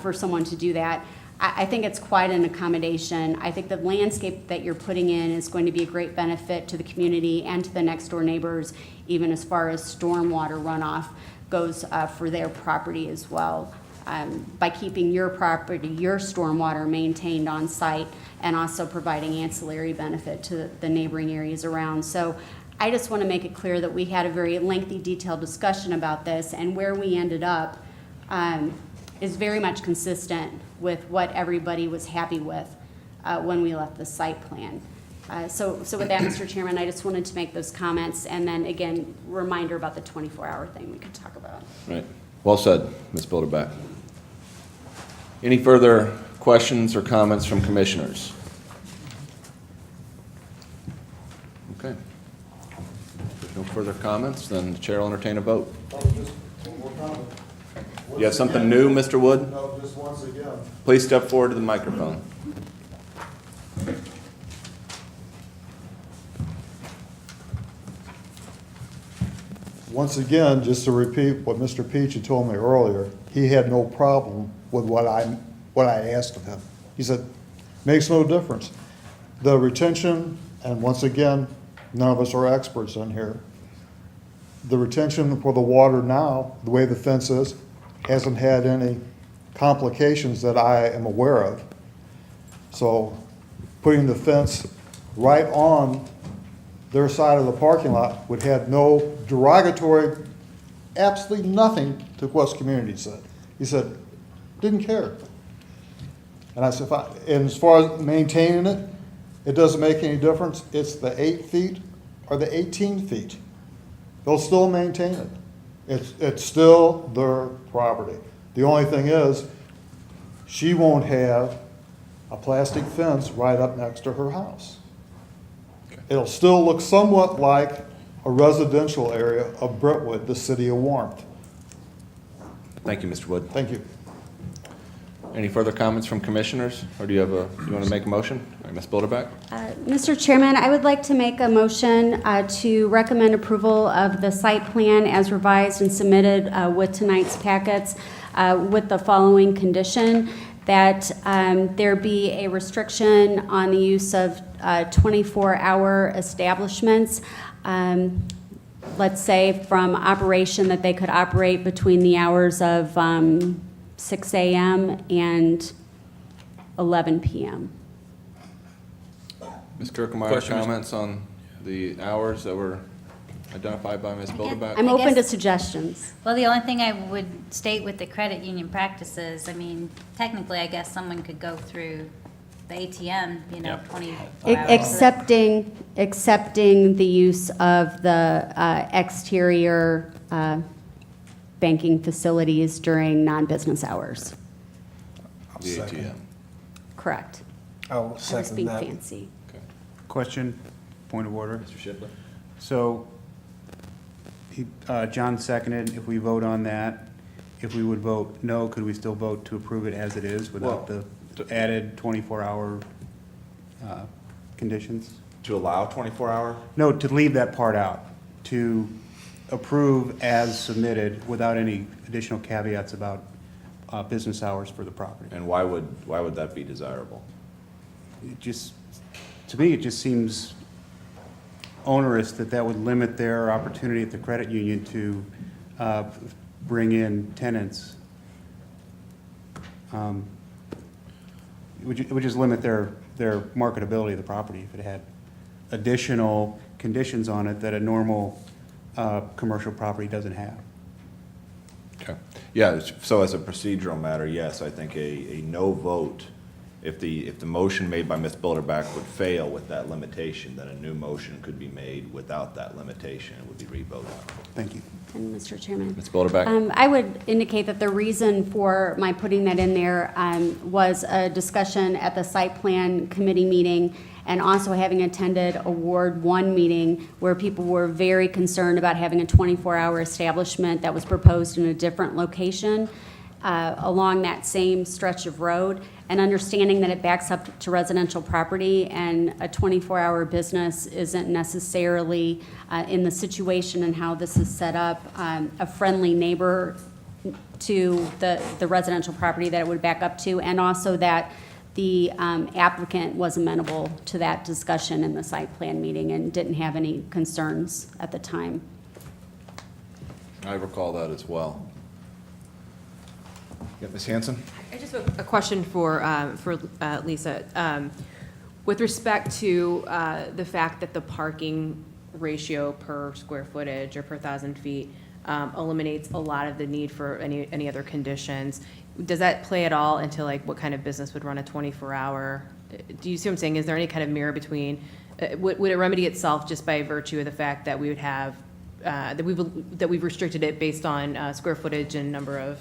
for someone to do that. I think it's quite an accommodation. I think the landscape that you're putting in is going to be a great benefit to the community and to the next door neighbors, even as far as stormwater runoff goes for their property as well. By keeping your property, your stormwater maintained on site, and also providing ancillary benefit to the neighboring areas around. So I just want to make it clear that we had a very lengthy, detailed discussion about this, and where we ended up is very much consistent with what everybody was happy with when we left the site plan. So with that, Mr. Chairman, I just wanted to make those comments, and then again, reminder about the 24-hour thing we could talk about. Right. Well said, Ms. Bilderback. Any further questions or comments from commissioners? Okay. If there's no further comments, then the chair will entertain a vote. Oh, just one more comment. You have something new, Mr. Wood? No, just once again, Please step forward to the microphone. once again, just to repeat what Mr. Peach had told me earlier, he had no problem with what I asked of him. He said, makes no difference. The retention, and once again, none of us are experts in here. The retention for the water now, the way the fence is, hasn't had any complications that I am aware of. So putting the fence right on their side of the parking lot would have no derogatory, absolutely nothing to what West Community said. He said, didn't care. And I said, and as far as maintaining it, it doesn't make any difference. It's the 8 feet or the 18 feet. They'll still maintain it. It's still their property. The only thing is, she won't have a plastic fence right up next to her house. It'll still look somewhat like a residential area of Brentwood, the city of Warmth. Thank you, Mr. Wood. Thank you. Any further comments from commissioners, or do you want to make a motion? All right, Ms. Bilderback? Mr. Chairman, I would like to make a motion to recommend approval of the site plan as revised and submitted with tonight's packets with the following condition, that there be a restriction on the use of 24-hour establishments, let's say from operation that they could operate between the hours of 6 a.m. and 11 p.m. Ms. Kirkemeyer, Question, Mr. comments on the hours that were identified by Ms. Bilderback? I'm I open to guess- suggestions. Well, the only thing I would state with the credit union practices, I mean, technically, I guess someone could go through the ATM, you know, Yep. 24 hours. Accepting the use of the exterior banking facilities during non-business hours. I'll The second. ATM. Correct. I'll I was second being that. fancy. Okay. Question, point of order. Mr. Shipley? So, John seconded, if we vote on that, if we would vote no, could we still vote to approve it as it is without Well, the added 24-hour conditions? To allow 24-hour? No, to leave that part out, to approve as submitted without any additional caveats about business hours for the property. And why would that be desirable? It just, to me, it just seems onerous that would limit their opportunity at the credit union to bring in tenants. It would just limit their marketability of the property if it had additional conditions on it that a normal commercial property doesn't have. Okay. Yeah, so as a procedural matter, yes, I think a no vote, if the motion made by Ms. Bilderback would fail with that limitation, then a new motion could be made without that limitation. It would be re-voted on. Thank you. And Mr. Chairman. Ms. Bilderback? I would indicate that the reason for my putting that in there was a discussion at the site plan committee meeting, and also having attended a Ward 1 meeting where people were very concerned about having a 24-hour establishment that was proposed in a different location along that same stretch of road, and understanding that it backs up to residential property, and a 24-hour business isn't necessarily in the situation and how this is set up, a friendly neighbor to the residential property that it would back up to, and also that the applicant was amenable to that discussion in the site plan meeting and didn't have any concerns at the time. I recall that as well. Yeah, Ms. Hanson? I just have a question for Lisa. With respect to the fact that the parking ratio per square footage or per 1,000 feet eliminates a lot of the need for any other conditions, does that play at all into like what kind of business would run a 24-hour? Do you see what I'm saying? Is there any kind of mirror between, would it remedy itself just by virtue of the fact that we would have, that we've restricted it based on square footage and number of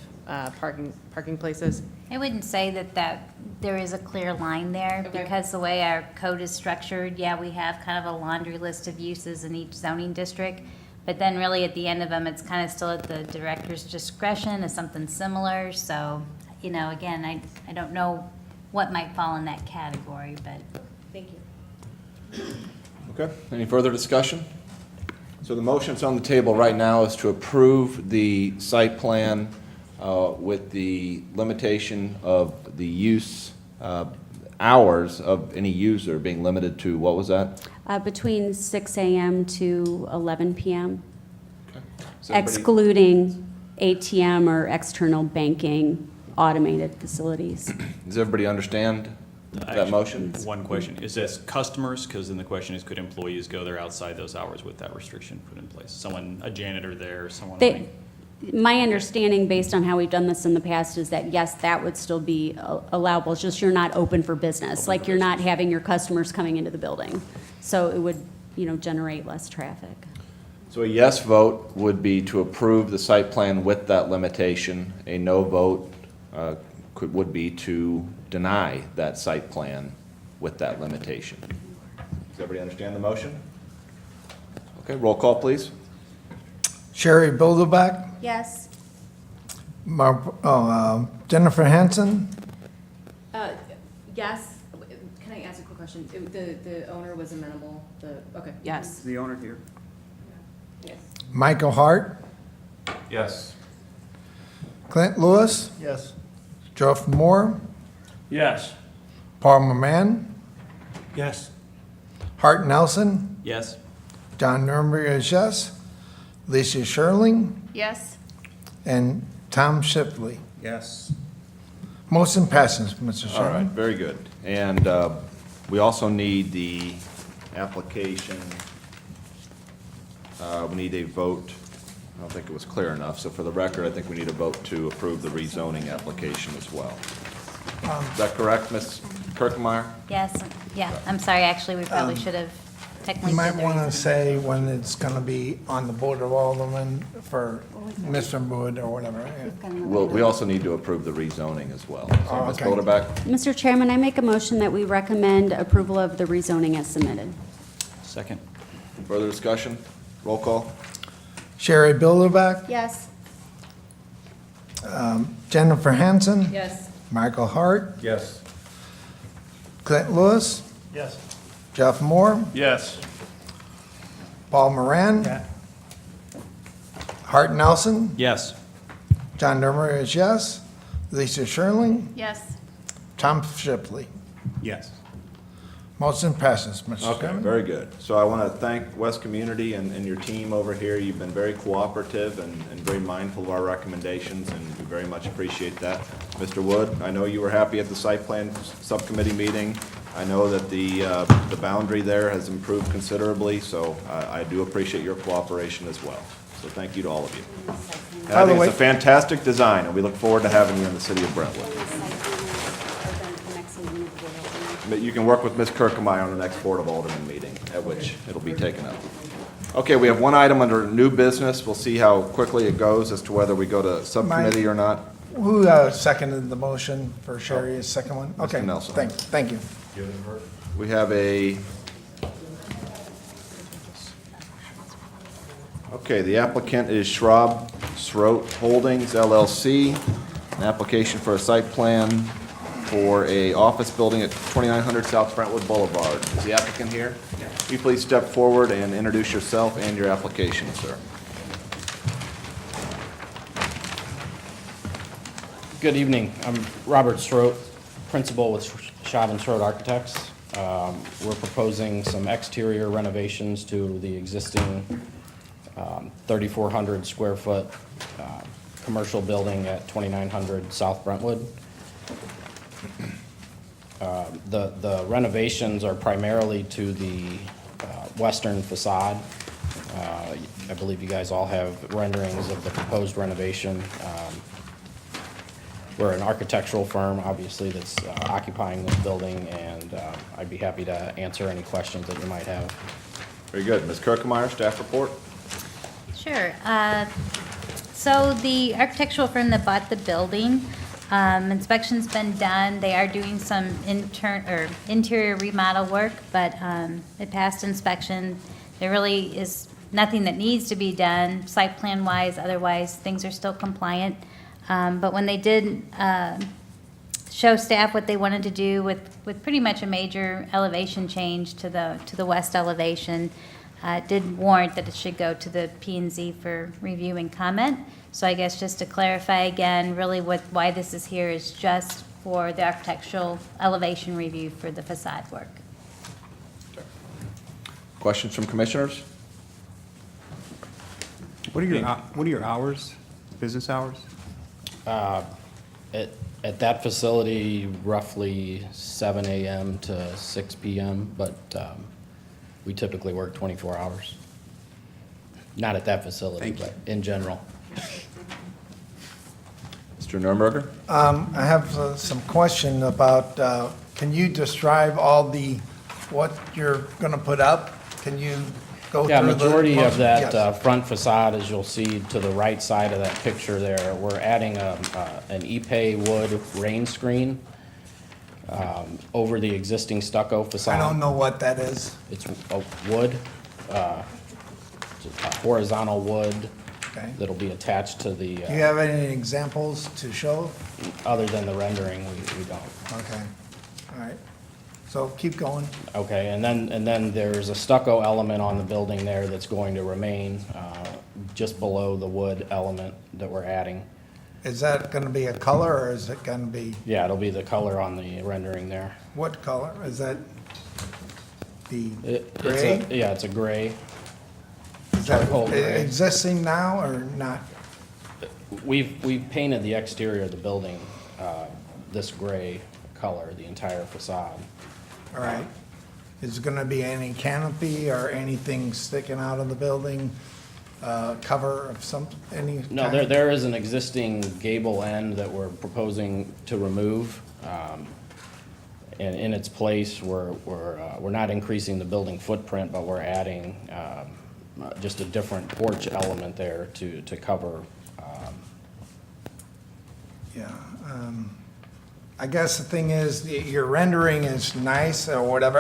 parking places? I wouldn't say that there is a clear line there, Okay. because the way our code is structured, yeah, we have kind of a laundry list of uses in each zoning district, but then really at the end of them, it's kind of still at the director's discretion as something similar, so, you know, again, I don't know what might fall in that category, but. Thank you. Okay, any further discussion? So the motion that's on the table right now is to approve the site plan with the limitation of the use hours of any user being limited to, what was that? Between 6 a.m. to 11 p.m., Does everybody- excluding ATM or external banking automated facilities. Does everybody understand that Actually, motion? One question, is this customers? Because then the question is, could employees go there outside those hours with that restriction put in place? Someone, a janitor there, someone running? My understanding, based on how we've done this in the past, is that, yes, that would still be allowable, it's just you're not open for business. Like, you're not having your customers coming into the building. So it would, generate less traffic. So a yes vote would be to approve the site plan with that limitation. A no vote would be to deny that site plan with that limitation. Does everybody understand the motion? Okay, roll call, please. Sherry Bilderback, Yes. Jennifer Hansen, Yes. Can I ask a quick question? The owner was amenable, okay, yes. The owner here. Yes. Michael Hart, Yes. Clint Lewis, Yes. Jeff Moore, Yes. Paul Moran, Yes. Hart Nelson, Yes. John Nuremberg is yes, Lisa Sherling, Yes. and Tom Shipley. Yes. Motion passes, Mr. All right, Chairman. very good. And we also need the application. We need a vote. I don't think it was clear enough. So for the record, I think we need a vote to approve the rezoning application as well. Is that correct, Ms. Kirkmeyer? Yes, yeah, I'm sorry, actually, we probably should have technically. You might did the want to reason. say when it's going to be on the Board of Aldermen for Mr. Wood or whatever. Yeah. Well, we also need to approve the rezoning as well. So Oh, Ms. okay. Bilderbeck? Mr. Chairman, I make a motion that we recommend approval of the rezoning as submitted. Second. Further discussion? Roll call? Sherry Bilderback, Yes. Jennifer Hansen, Yes. Michael Hart, Yes. Clint Lewis, Yes. Jeff Moore, Yes. Paul Moran, Hart Nelson, Yes. John Nuremberg is yes, Lisa Sherling, Yes. Tom Shipley. Yes. Motion passes, Mr. Okay, Chairman. very good. So I want to thank West Community and your team over here. You've been very cooperative and very mindful of our recommendations, and we very much appreciate that. Mr. Wood, I know you were happy at the site plan subcommittee meeting. I know that the boundary there has improved considerably, so I do appreciate your cooperation as well. So thank you to all of you. And I By the think way- it's a fantastic design, and we look forward to having you in the city of Brentwood. But you can work with Ms. Kirkmeyer on the next Board of Aldermen meeting, at which it'll be taken up. Okay, we have one item under new business. We'll see how quickly it goes as to whether we go to subcommittee or not. Who seconded the motion for Sherry's second one? Mr. Okay, Nelson. thank you. We have okay, the applicant is Schraub Sroat Holdings LLC, an application for a site plan for a office building at 2900 South Brentwood Boulevard. Is the applicant here? Will you please step forward and introduce yourself and your application, sir? Good evening. I'm Robert Stroh, principal with Schaub and Stroh Architects. We're proposing some exterior renovations to the existing 3,400 square foot commercial building at 2900 South Brentwood. The renovations are primarily to the western facade. I believe you guys all have renderings of the proposed renovation. We're an architectural firm, obviously, that's occupying this building, and I'd be happy to answer any questions that you might have. Very good. Ms. Kirkemeyer, staff report? Sure. So the architectural firm that bought the building, inspection's been done. They are doing some interior remodel work, but it passed inspection. There really is nothing that needs to be done, site plan wise, otherwise, things are still compliant. But when they did show staff what they wanted to do with pretty much a major elevation change to the west elevation, it did warrant that it should go to the P&Z for review and comment. So I guess just to clarify again, really why this is here is just for the architectural elevation review for the facade work. Questions from commissioners? What are your hours, business hours? At that facility, roughly 7 a.m. to 6 p.m., but we typically work 24 hours. Not at that facility, but in general. Mr. Nuremberger? I have some question about, can you describe what you're gonna put up? Can you go through Yeah, majority of Yes. that front facade, as you'll see to the right side of that picture there, we're adding an Ipe wood rain screen over the existing stucco facade. I don't know what that is. It's a wood, it's a horizontal wood Okay. that'll be attached to the, Do you have any examples to show? other than the rendering, we don't. Okay, all right. So keep going. Okay, and then there's a stucco element on the building there that's going to remain just below the wood element that we're adding. Is that gonna be a color, or is it gonna be, Yeah, it'll be the color on the rendering there. what color? Is that the It's gray? yeah, it's a gray. Is that charcoal gray. existing now or not? We've painted the exterior of the building this gray color, the entire facade. All right. Is there gonna be any canopy or anything sticking out of the building? Cover of any No, kind? there is an existing gable end that we're proposing to remove. And in its place, we're not increasing the building footprint, but we're adding just a different porch element there to cover. Yeah. I guess the thing is, your rendering is nice or whatever.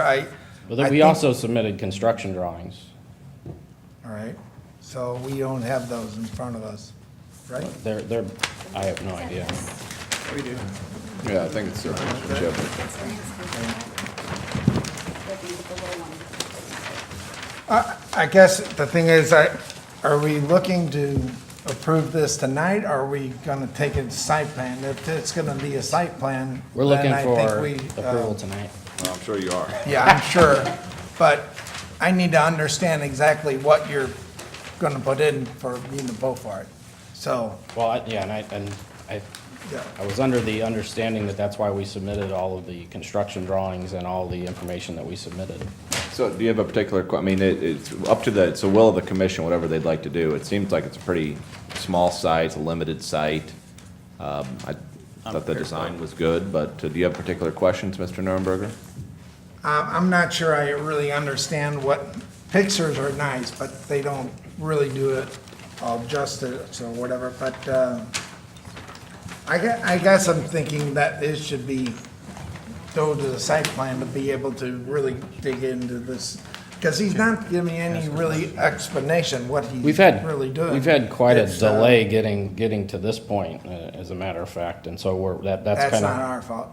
But then we also submitted construction drawings. All right. So we don't have those in front of us, right? They're, I have no idea. We do. Yeah, I think it's Chip. I guess the thing is, are we looking to approve this tonight, or are we gonna take it to site plan? If it's gonna be a site plan, We're looking then I think for we, approval tonight. Well, I'm sure you are. Yeah, I'm sure, but I need to understand exactly what you're gonna put in for me to vote for it. So, Well, yeah, and yeah, I was under the understanding that that's why we submitted all of the construction drawings and all the information that we submitted. So do you have a particular, I mean, it's up to it's the will of the commission, whatever they'd like to do. It seems like it's a pretty small site, it's a limited site. I thought the design was good, but do you have particular questions, Mr. Nuremberger? I'm not sure I really understand what, pictures are nice, but they don't really do it all justice or whatever, but, I guess I'm thinking that it should be, go to the site plan to be able to really dig into this, because he's not giving any really explanation what he's really doing. We've had quite a It's, delay getting to this point, as a matter of fact, and so that's That's kind not of. our fault.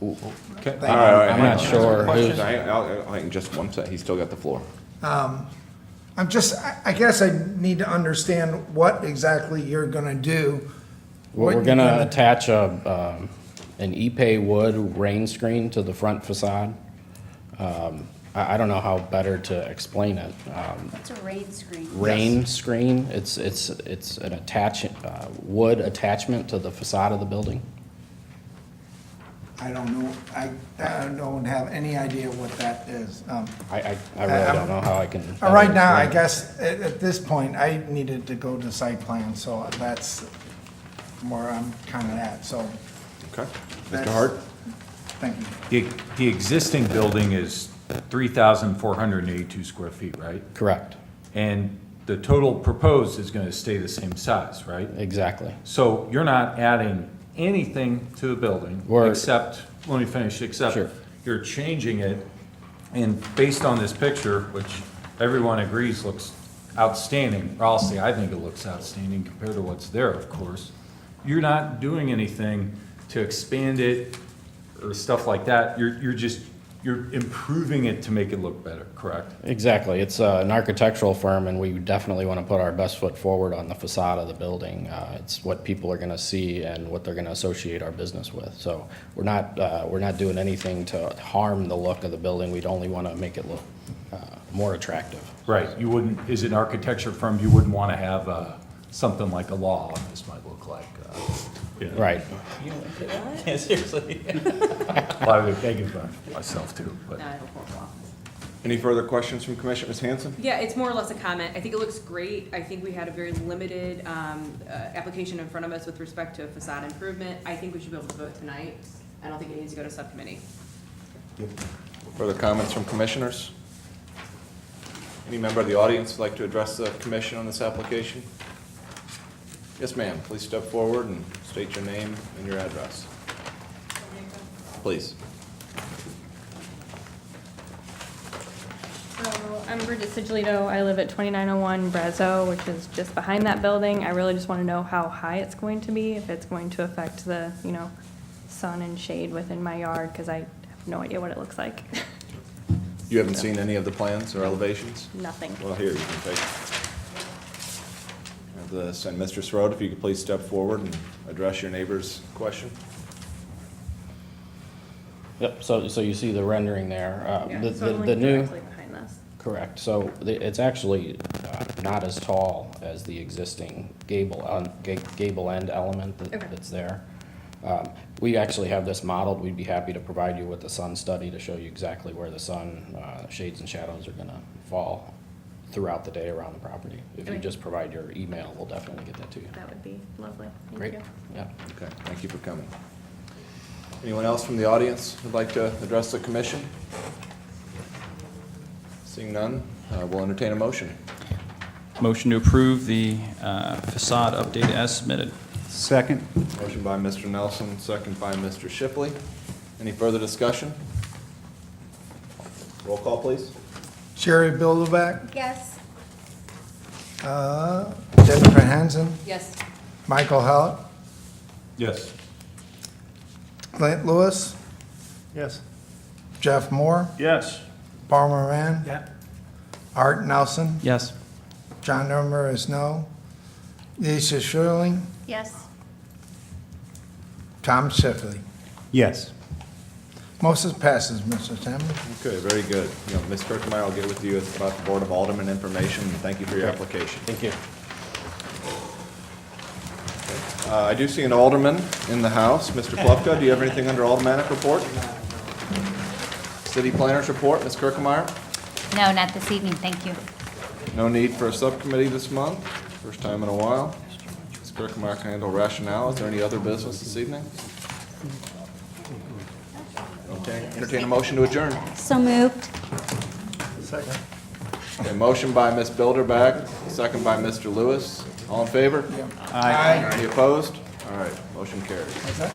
Okay. Thank you. I'm not sure who's. I think just one sec, he's still got the floor. I guess I need to understand what exactly you're gonna do We're What gonna you attach an Ipe wood rain screen to the front facade. I don't know how better to explain it. It's a rain screen. Rain screen, it's an wood attachment to the facade of the building. I don't know, I don't have any idea what that is. I really don't know how I can. Right now, I explain it. guess, at this point, I needed to go to site plan, so that's where I'm kind of at, so. Okay. Mr. that's- Hart? Thank you. The existing building is 3,482 square feet, right? Correct, And the total proposed is going to stay the same size, right? exactly. So you're not adding anything to the building We're- except, let me finish, except Sure. you're changing it. And based on this picture, which everyone agrees looks outstanding, or I'll say I think it looks outstanding compared to what's there, of course. You're not doing anything to expand it or stuff like that. You're improving it to make it look better, correct? Exactly. It's an architectural firm, and we definitely want to put our best foot forward on the facade of the building. It's what people are going to see and what they're going to associate our business with. So we're not doing anything to harm the look of the building. We'd only want to make it look more attractive. Right, you wouldn't, as an architecture firm, you wouldn't want to have something like a law office might look like. You know. Right. Yeah, seriously. Well, I would make it for myself too, but. No, I don't want law. Any further questions from Commissioner, Ms. Hanson? Yeah, it's more or less a comment. I think it looks great. I think we had a very limited application in front of us with respect to facade improvement. I think we should be able to vote tonight. I don't think it needs to go to subcommittee. Further comments from commissioners? Any member of the audience would like to address the commission on this application? Yes, ma'am. Please step forward and state your name and your address. Please. So I'm Bridget Sigilito. I live at 2901 Brazo, which is just behind that building. I really just want to know how high it's going to be, if it's going to affect the, sun and shade within my yard, because I have no idea what it looks like. You haven't seen any of the plans or elevations? Nothing. Well, here, you can take. Have this, and Mr. Sroed, if you could please step forward and address your neighbor's question. Yep, so you see the rendering there. Yeah, so I'm The like new. directly behind this. Correct. So it's actually not as tall as the existing gable end element Okay. that's there. We actually have this modeled. We'd be happy to provide you with the sun study to show you exactly where the sun shades and shadows are going to fall throughout the day around the property. If you Okay. just provide your email, we'll definitely get that to you. That would be lovely. Thank Great. you. Yeah. Okay, thank you for coming. Anyone else from the audience who'd like to address the commission? Seeing none, we'll entertain a motion. Motion to approve the facade update as submitted. Second? Motion by Mr. Nelson, second by Mr. Shipley. Any further discussion? Roll call, please. Sherry Bilderback, Yes. Jennifer Hansen, Yes. Michael Hallett, Yes. Clint Lewis, Yes. Jeff Moore, Yes. Paul Moran, Yeah. Art Nelson, Yes. John Nermer is no, Lisa Schurling, Yes. Tom Shipley. Yes. Motion passes, Mr. Chairman. Okay, very good. Ms. Kirkmeyer, I'll get with you about the Board of Alderman information, and thank you for your application. Thank you. I do see an alderman in the house. Mr. Plufka, do you have anything under aldermanic report? City planners report, Ms. Kirkmeyer? No, not this evening. Thank you. No need for a subcommittee this month, first time in a while. Ms. Kirkmeyer can handle rationale. Is there any other business this evening? Okay, entertain a motion to adjourn. So moved. Second. Okay, motion by Ms. Bilderback, second by Mr. Lewis. All in favor? Aye. Any opposed? All right, motion carries.